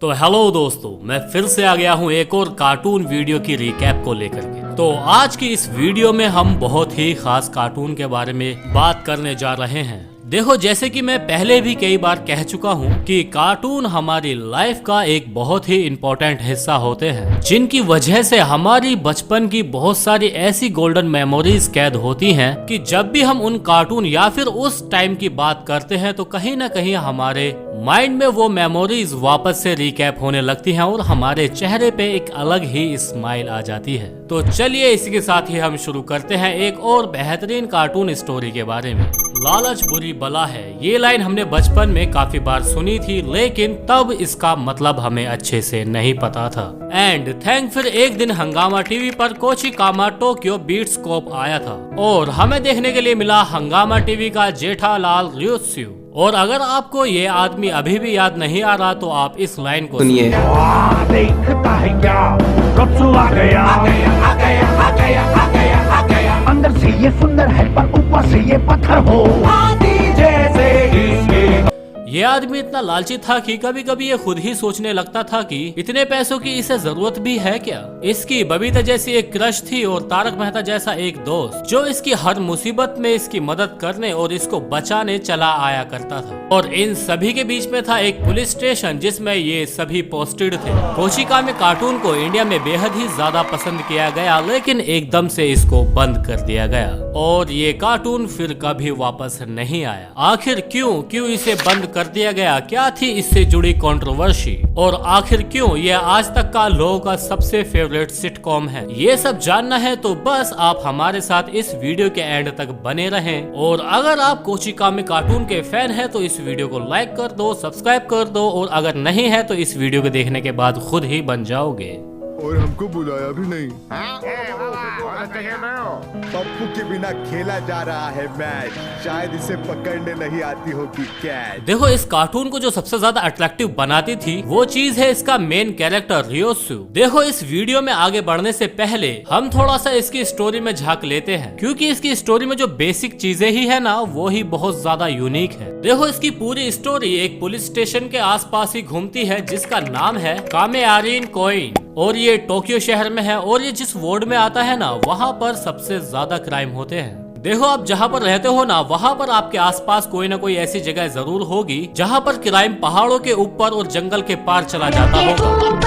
तो हेलो दोस्तों, मैं फिर से आ गया हूँ एक और कार्टून वीडियो की रिकैप को लेकर के। तो आज की इस वीडियो में हम बहुत ही खास कार्टून के बारे में बात करने जा रहे हैं। देखो, जैसे कि मैं पहले भी कई बार कह चुका हूँ कि कार्टून हमारी लाइफ का एक बहुत ही इम्पोर्टेंट हिस्सा होते हैं, जिनकी वजह से हमारी बचपन की बहुत सारी ऐसी गोल्डन मेमोरीज कैद होती हैं कि जब भी हम उन कार्टून या फिर उस टाइम की बात करते हैं तो कहीं ना कहीं हमारे माइंड में वो मेमोरीज वापस से रिकैप होने लगती हैं और हमारे चेहरे पे एक अलग ही स्माइल आ जाती है। तो चलिए इसी के साथ ही हम शुरू करते हैं एक और बेहतरीन कार्टून स्टोरी के बारे में। लालच बुरी बला है, ये लाइन हमने बचपन में काफी बार सुनी थी, लेकिन तब इसका मतलब हमें अच्छे से नहीं पता था। एंड थैंक फिर एक दिन हंगामा टीवी पर कोचिकामा टोक्यो बीट्सकोप आया था और हमें देखने के लिए मिला हंगामा टीवी का जेठालाल ryotsu। और अगर आपको ये आदमी अभी भी याद नहीं आ रहा तो आप इस लाइन को सुनिए। देखता है क्या ryotsu आ गया, आ गया, आ गया, आ गया, आ गया, आ गया। अंदर से ये सुंदर है पर ऊपर से ये पत्थर हो, आदि जैसे इसके। ये आदमी इतना लालची था कि कभी कभी ये खुद ही सोचने लगता था कि इतने पैसों की इसे जरूरत भी है क्या। इसकी बबीता जैसी एक क्रश थी और तारक मेहता जैसा एक दोस्त जो इसकी हर मुसीबत में इसकी मदद करने और इसको बचाने चला आया करता था। और इन सभी के बीच में था एक पुलिस स्टेशन जिसमें ये सभी पोस्टेड थे। कोशिकामे कार्टून को इंडिया में बेहद ही ज्यादा पसंद किया गया, लेकिन एकदम से इसको बंद कर दिया गया और ये कार्टून फिर कभी वापस नहीं आया। आखिर क्यों इसे बंद कर दिया गया, क्या थी इससे जुड़ी कंट्रोवर्सी, और आखिर क्यों यह आज तक का लोगों का सबसे फेवरेट सिटकॉम है, ये सब जानना है तो बस आप हमारे साथ इस वीडियो के एंड तक बने रहें। और अगर आप कोशिकामे कार्टून के फैन हैं तो इस वीडियो को लाइक कर दो, सब्सक्राइब कर दो, और अगर नहीं है तो इस वीडियो को देखने के बाद खुद ही बन जाओगे। और हमको बुलाया भी नहीं। पप्पू के बिना खेला जा रहा है मैच, शायद इसे पकड़ने नहीं आती होगी कैच। देखो, इस कार्टून को जो सबसे ज्यादा अट्रैक्टिव बनाती थी वो चीज है इसका मेन कैरेक्टर ryotsu। देखो, इस वीडियो में आगे बढ़ने से पहले हम थोड़ा सा इसकी स्टोरी में झांक लेते हैं, क्योंकि इसकी स्टोरी में जो बेसिक चीजें ही है ना वो ही बहुत ज्यादा यूनिक है। देखो, इसकी पूरी स्टोरी एक पुलिस स्टेशन के आसपास ही घूमती है जिसका नाम है कामेयारिन कोइन, और ये टोक्यो शहर में है। और ये जिस वार्ड में आता है ना वहाँ पर सबसे ज्यादा क्राइम होते हैं। देखो, आप जहाँ पर रहते हो ना वहाँ पर आपके आसपास कोई ना कोई ऐसी जगह जरूर होगी जहाँ पर क्राइम पहाड़ों के ऊपर और जंगल के पार चला जाता होगा।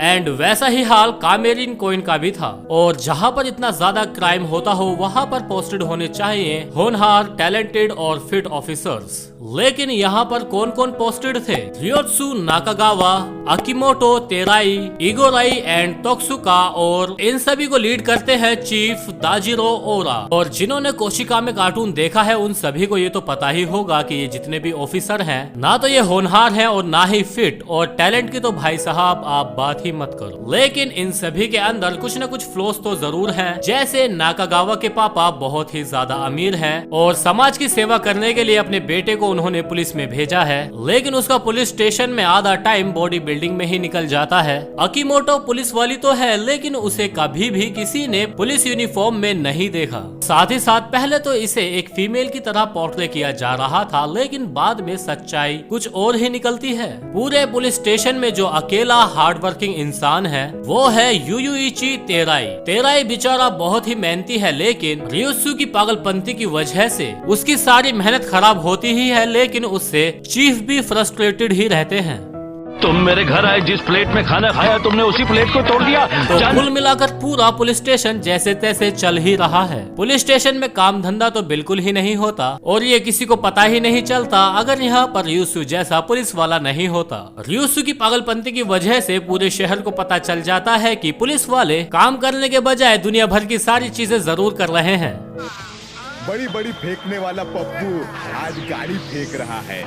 एंड वैसा ही हाल कामेरिन कोइन का भी था, और जहाँ पर इतना ज्यादा क्राइम होता हो वहाँ पर पोस्टेड होने चाहिए होनहार, टैलेंटेड और फिट ऑफिसर्स। लेकिन यहाँ पर कौन कौन पोस्टेड थे? ryotsu नाकागावा, अकिमोटो तेराई, इगोराई एंड तोक्सुका, और इन सभी को लीड करते हैं चीफ दाजिरो ओरा। और जिन्होंने कोशिकामे कार्टून देखा है उन सभी को ये तो पता ही होगा कि ये जितने भी ऑफिसर हैं ना तो ये होनहार हैं और ना ही फिट, और टैलेंट की तो भाई साहब आप बात ही मत करो। लेकिन इन सभी के अंदर कुछ न कुछ फ्लॉस तो जरूर हैं। जैसे नाकागावा के पापा बहुत ही ज्यादा अमीर हैं और समाज की सेवा करने के लिए अपने बेटे को उन्होंने पुलिस में भेजा है, लेकिन उसका पुलिस स्टेशन में आधा टाइम बॉडी बिल्डिंग में ही निकल जाता है। अकिमोटो पुलिस वाली तो है लेकिन उसे कभी भी किसी ने पुलिस यूनिफॉर्म में नहीं देखा। साथ ही साथ पहले तो इसे एक फीमेल की तरह पोर्ट्रे किया जा रहा था, लेकिन बाद में सच्चाई कुछ और ही निकलती है। पूरे पुलिस स्टेशन में जो अकेला हार्डवर्किंग इंसान है वो है युयुइची तेराई। तेराई बेचारा बहुत ही मेहनती है, लेकिन ryotsu की पागलपंती की वजह से उसकी सारी मेहनत खराब होती ही है, लेकिन उससे चीफ भी फ्रस्ट्रेटेड ही रहते हैं। तुम मेरे घर आए, जिस प्लेट में खाना खाया तुमने उसी प्लेट को तोड़ दिया। तो कुल मिलाकर पूरा पुलिस स्टेशन जैसे तैसे चल ही रहा है। पुलिस स्टेशन में काम धंधा तो बिल्कुल ही नहीं होता और ये किसी को पता ही नहीं चलता अगर यहाँ पर ryotsu जैसा पुलिस वाला नहीं होता। ryotsu की पागलपंती की वजह से पूरे शहर को पता चल जाता है कि पुलिस वाले काम करने के बजाय दुनिया भर की सारी चीजें जरूर कर रहे हैं। बड़ी बड़ी फेंकने वाला पप्पू आज गाड़ी फेंक रहा है।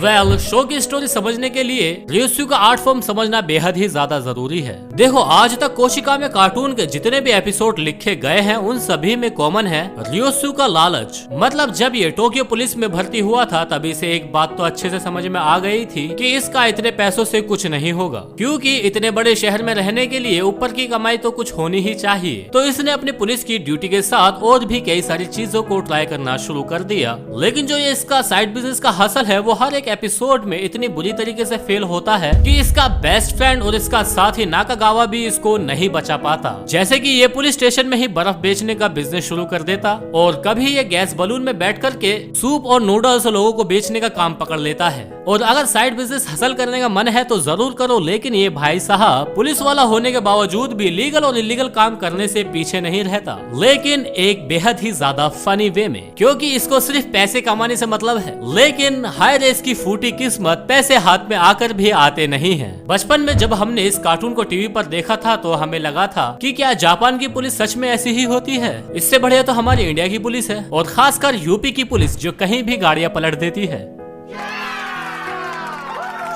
वेल, शो की स्टोरी समझने के लिए ryotsu का आर्ट फॉर्म समझना बेहद ही ज्यादा जरूरी है। देखो, आज तक कोशिकामे कार्टून के जितने भी एपिसोड लिखे गए हैं उन सभी में कॉमन है ryotsu का लालच। मतलब जब ये टोक्यो पुलिस में भर्ती हुआ था तभी से एक बात तो अच्छे से समझ में आ गई थी कि इसका इतने पैसों से कुछ नहीं होगा, क्योंकि इतने बड़े शहर में रहने के लिए ऊपर की कमाई तो कुछ होनी ही चाहिए। तो इसने अपनी पुलिस की ड्यूटी के साथ और भी कई सारी चीजों को ट्राई करना शुरू कर दिया। लेकिन जो ये इसका साइड बिजनेस का हसल है वो हर एक एपिसोड में इतनी बुरी तरीके से फेल होता है कि इसका बेस्ट फ्रेंड और इसका साथी नाकागावा भी इसको नहीं बचा पाता। जैसे कि ये पुलिस स्टेशन में ही बर्फ बेचने का बिजनेस शुरू कर देता और कभी ये गैस बलून में बैठ करके सूप और नूडल्स लोगों को बेचने का काम पकड़ लेता है। और अगर साइड बिजनेस हासिल करने का मन है तो जरूर करो, लेकिन ये भाई साहब पुलिस वाला होने के बावजूद भी लीगल और इलीगल काम करने से पीछे नहीं रहता, लेकिन एक बेहद ही ज्यादा फनी वे में, क्योंकि इसको सिर्फ पैसे कमाने से मतलब है। लेकिन हाय रे इसकी फूटी किस्मत, पैसे हाथ में आकर भी आते नहीं है। बचपन में जब हमने इस कार्टून को टीवी पर देखा था तो हमें लगा था कि क्या जापान की पुलिस सच में ऐसी ही होती है। इससे बढ़िया तो हमारी इंडिया की पुलिस है, और खासकर यूपी की पुलिस जो कहीं भी गाड़ियां पलट देती है।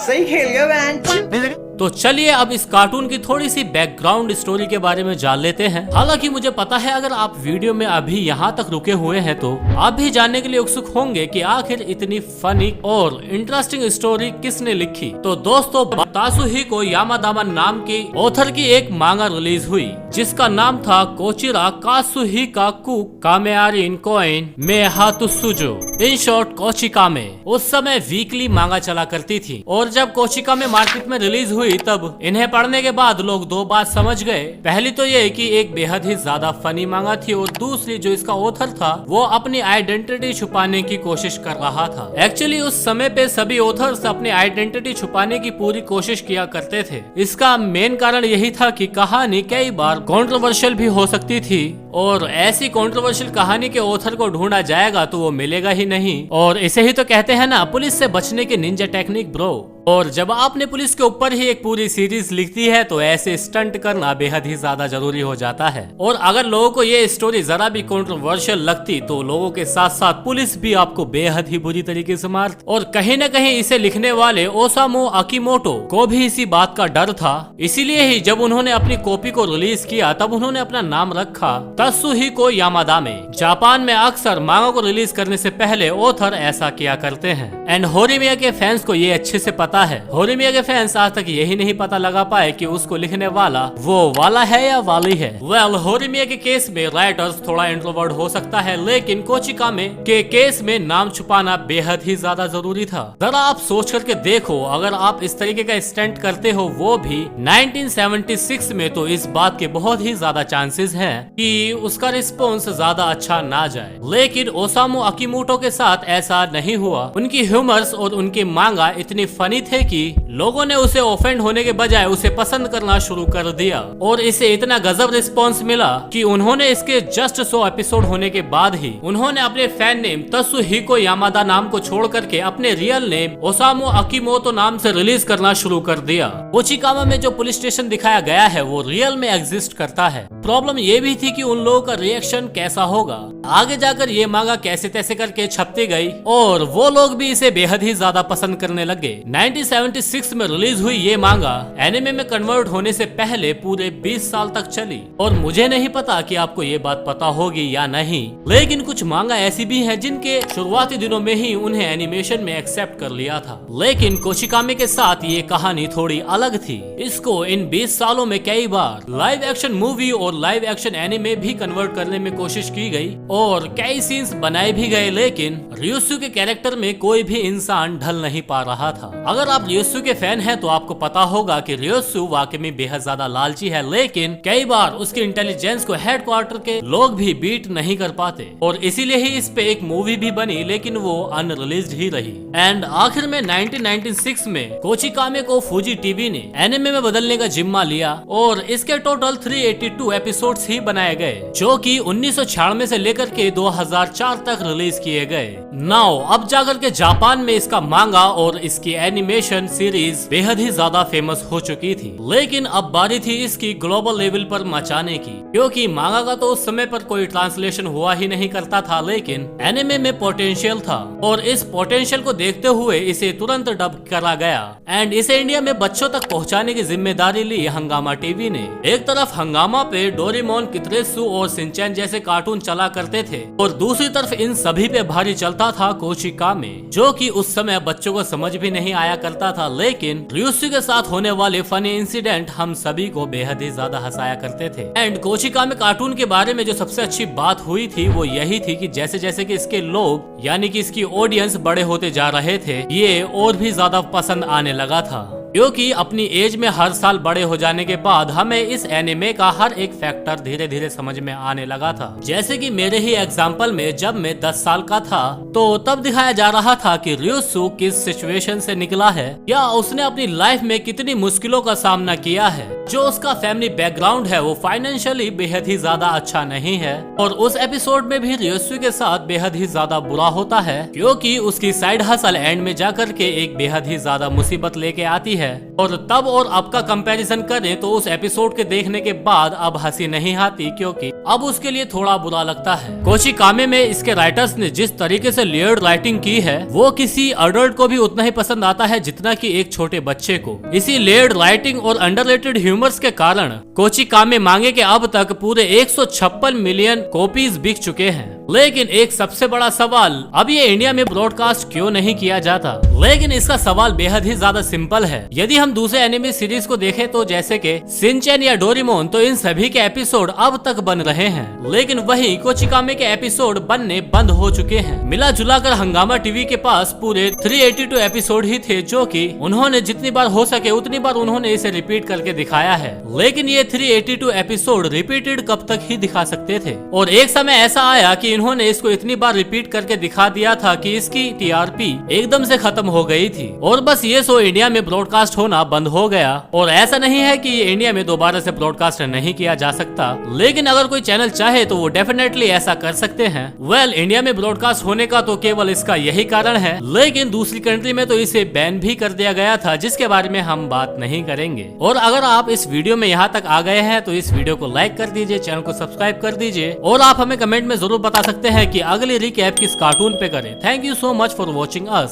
सही खेल गया बेंच। तो चलिए अब इस कार्टून की थोड़ी सी बैकग्राउंड स्टोरी के बारे में जान लेते हैं। हालांकि मुझे पता है अगर आप वीडियो में अभी यहाँ तक रुके हुए हैं तो आप भी जानने के लिए उत्सुक होंगे कि आखिर इतनी फनी और इंटरेस्टिंग स्टोरी किसने लिखी। तो दोस्तों, तासुहिको यामादामा नाम की ऑथर की एक मांगा रिलीज हुई जिसका नाम था कोचिरा कासुहिकाकु कामेआरिन कोइन में हातुसुजो, इन शॉर्ट कोचिकामे। उस समय वीकली मांगा चला करती थी और जब कोचिकामे मार्केट में रिलीज हुई तब इन्हें पढ़ने के बाद लोग दो बात समझ गए। पहली तो ये कि एक बेहद ही ज्यादा फनी मांगा थी और दूसरी जो इसका ऑथर था वो अपनी आइडेंटिटी छुपाने की कोशिश कर रहा था। एक्चुअली उस समय पे सभी ऑथर्स अपनी आइडेंटिटी छुपाने की पूरी कोशिश किया करते थे। इसका मेन कारण यही था कि कहानी कई बार कंट्रोवर्शियल भी हो सकती थी और ऐसी कंट्रोवर्शियल कहानी के ऑथर को ढूंढा जाएगा तो वो मिलेगा ही नहीं। और इसे ही तो कहते हैं ना, पुलिस से बचने की निंजा टेक्निक ब्रो। और जब आपने पुलिस के ऊपर ही एक पूरी सीरीज लिख दी है तो ऐसे स्टंट करना बेहद ही ज्यादा जरूरी हो जाता है। और अगर लोगों को ये स्टोरी जरा भी कंट्रोवर्शियल लगती तो लोगों के साथ साथ पुलिस भी आपको बेहद ही बुरी तरीके से मारती। और कहीं न कहीं इसे लिखने वाले ओसामू अकीमोटो को भी इसी बात का डर था, इसीलिए ही जब उन्होंने अपनी कॉपी को रिलीज किया तब उन्होंने अपना नाम रखा तासुहिको यामादामे। जापान में अक्सर मांगा को रिलीज करने से पहले ऑथर ऐसा किया करते हैं। एंड होरिमिया के फैंस को ये अच्छे से पता है। होरिमिया के फैंस आज तक यही नहीं पता लगा पाए कि उसको लिखने वाला वो वाला है या वाली है। वेल, होरिमिया के केस में राइटर्स थोड़ा इंट्रोवर्ट हो सकता है, लेकिन कोचिकामे के केस में नाम छुपाना बेहद ही ज्यादा जरूरी था। जरा आप सोच करके देखो, अगर आप इस तरीके का स्टंट करते हो वो भी 1976 में, तो इस बात के बहुत ही ज्यादा चांसेस हैं कि उसका रिस्पॉन्स ज्यादा अच्छा ना जाए। लेकिन ओसामू अकीमोटो के साथ ऐसा नहीं हुआ। उनकी ह्यूमर्स और उनके मांगा इतने फनी थे कि लोगों ने उसे ऑफेंड होने के बजाय उसे पसंद करना शुरू कर दिया। और इसे इतना गजब रिस्पॉन्स मिला कि उन्होंने इसके जस्ट 100 एपिसोड होने के बाद ही उन्होंने अपने फैन नेम तासुहिको यामादा नाम को छोड़ करके अपने रियल नेम ओसामू अकीमोटो नाम से रिलीज करना शुरू कर दिया। कोचिकामा में जो पुलिस स्टेशन दिखाया गया है वो रियल में एग्जिस्ट करता है। प्रॉब्लम ये भी थी कि उन लोगों का रिएक्शन कैसा होगा। आगे जाकर ये मांगा कैसे तैसे करके छपती गई और वो लोग भी इसे बेहद ही ज्यादा पसंद करने लगे। 1976 में रिलीज हुई ये मांगा एनिमे में कन्वर्ट होने से पहले पूरे 20 साल तक चली। और मुझे नहीं पता कि आपको ये बात पता होगी या नहीं, लेकिन कुछ मांगा ऐसी भी हैं जिनके शुरुआती दिनों में ही उन्हें एनिमेशन में एक्सेप्ट कर लिया था। लेकिन कोचिकामे के साथ ये कहानी थोड़ी अलग थी। इसको इन 20 सालों में कई बार लाइव एक्शन मूवी और लाइव एक्शन एनिमे भी कन्वर्ट करने में कोशिश की गई और कई सीन्स बनाए भी गए, लेकिन रियोसु के कैरेक्टर में कोई भी इंसान ढल नहीं पा रहा था। अगर आप रियोसु के फैन हैं तो आपको पता होगा कि रियोसु वाकई में बेहद ज्यादा लालची है, लेकिन कई बार उसके इंटेलिजेंस को हेडक्वार्टर के लोग भी बीट नहीं कर पाते और इसीलिए ही इस पे एक मूवी भी बनी, लेकिन वो अनरिलीज्ड ही रही। एंड आखिर में 1996 में कोचिकामे को फूजी टीवी ने एनिमे में बदलने का जिम्मा लिया और इसके टोटल 382 एपिसोड्स ही बनाए गए, जो कि 1996 से लेकर के 2004 तक रिलीज किए गए। नाउ अब जाकर के जापान में इसका मांगा और इसकी एनिमेशन सीरीज बेहद ही ज्यादा फेमस हो चुकी थी, लेकिन अब बारी थी इसकी ग्लोबल लेवल पर मचाने की, क्योंकि मांगा का तो उस समय पर कोई ट्रांसलेशन हुआ ही नहीं करता था, लेकिन एनिमे में पोटेंशियल था और इस पोटेंशियल को देखते हुए इसे तुरंत डब करा गया एंड इसे इंडिया में बच्चों तक पहुंचाने की जिम्मेदारी ली हंगामा टीवी ने। एक तरफ हंगामा पे डोरेमोन, कितरेसु और सिंचैन जैसे कार्टून चला करते थे और दूसरी तरफ इन सभी पे भारी चलता होता था कोचिकामे, जो कि उस समय बच्चों को समझ भी नहीं आया करता था, लेकिन ryusu के साथ होने वाले फनी इंसिडेंट हम सभी को बेहद ही ज्यादा हंसाया करते थे। एंड कोचिकामे कार्टून के बारे में जो सबसे अच्छी बात हुई थी वो यही थी कि जैसे जैसे कि इसके लोग यानी कि इसकी ऑडियंस बड़े होते जा रहे थे, ये और भी ज्यादा पसंद आने लगा था, क्योंकि अपनी एज में हर साल बड़े हो जाने के बाद हमें इस एनिमे का हर एक फैक्टर धीरे धीरे समझ में आने लगा था। जैसे कि मेरे ही एग्जाम्पल में जब मैं 10 साल का था तो तब दिखाया जा रहा था कि ryusu किस सिचुएशन से निकला है या उसने अपनी लाइफ में कितनी मुश्किलों का सामना किया है। जो उसका फैमिली बैकग्राउंड है वो फाइनेंशियली बेहद ही ज्यादा अच्छा नहीं है, और उस एपिसोड में भी ryusu के साथ बेहद ही ज्यादा बुरा होता है, क्योंकि उसकी साइड हसल एंड में जाकर के एक बेहद ही ज्यादा मुसीबत लेके आती है। और तब और अब का कंपैरिजन करें तो उस एपिसोड के देखने के बाद अब हंसी नहीं आती, क्योंकि अब उसके लिए थोड़ा बुरा लगता है। कोचिकामे में इसके राइटर्स ने जिस तरीके से लेयर्ड राइटिंग की है वो किसी अडल्ट को भी उतना ही पसंद आता है जितना कि एक छोटे बच्चे को। इसी लेयर्ड राइटिंग और अंडररेटेड ह्यूमर्स के कारण कोचिकामे मांगे के अब तक पूरे 156 मिलियन कॉपीज बिक चुके हैं। लेकिन एक सबसे बड़ा सवाल, अब ये इंडिया में ब्रॉडकास्ट क्यों नहीं किया जाता? लेकिन इसका सवाल बेहद ही ज्यादा सिंपल है। यदि हम दूसरे एनिमे सीरीज को देखें तो जैसे कि शिनचैन या डोरेमोन, तो इन सभी के एपिसोड अब तक बन रहे हैं, लेकिन वही कोचिकामे के एपिसोड बनने बंद हो चुके हैं। मिला जुलाकर हंगामा टीवी के पास पूरे 382 एपिसोड ही थे, जो कि उन्होंने जितनी बार हो सके उतनी बार उन्होंने इसे रिपीट करके दिखाया है। लेकिन ये 382 एपिसोड रिपीटेड कब तक ही दिखा सकते थे, और एक समय ऐसा आया कि इन्होंने इसको इतनी बार रिपीट करके दिखा दिया था कि इसकी टीआरपी एकदम से खत्म हो गई थी, और बस ये शो इंडिया में ब्रॉडकास्ट होना बंद हो गया। और ऐसा नहीं है कि ये इंडिया में दोबारा से ब्रॉडकास्ट नहीं किया जा सकता, लेकिन अगर कोई चैनल चाहे तो वो डेफिनेटली ऐसा कर सकते हैं। वेल, इंडिया में ब्रॉडकास्ट होने का तो केवल इसका यही कारण है, लेकिन दूसरी कंट्री में तो इसे बैन भी कर दिया गया था, जिसके बारे में हम बात नहीं करेंगे। और अगर आप इस वीडियो में यहाँ तक आ गए हैं तो इस वीडियो को लाइक कर दीजिए, चैनल को सब्सक्राइब कर दीजिए, और आप हमें कमेंट में जरूर बता सकते हैं कि अगली रिकैप किस कार्टून पे करें। Thank you so much for watching us.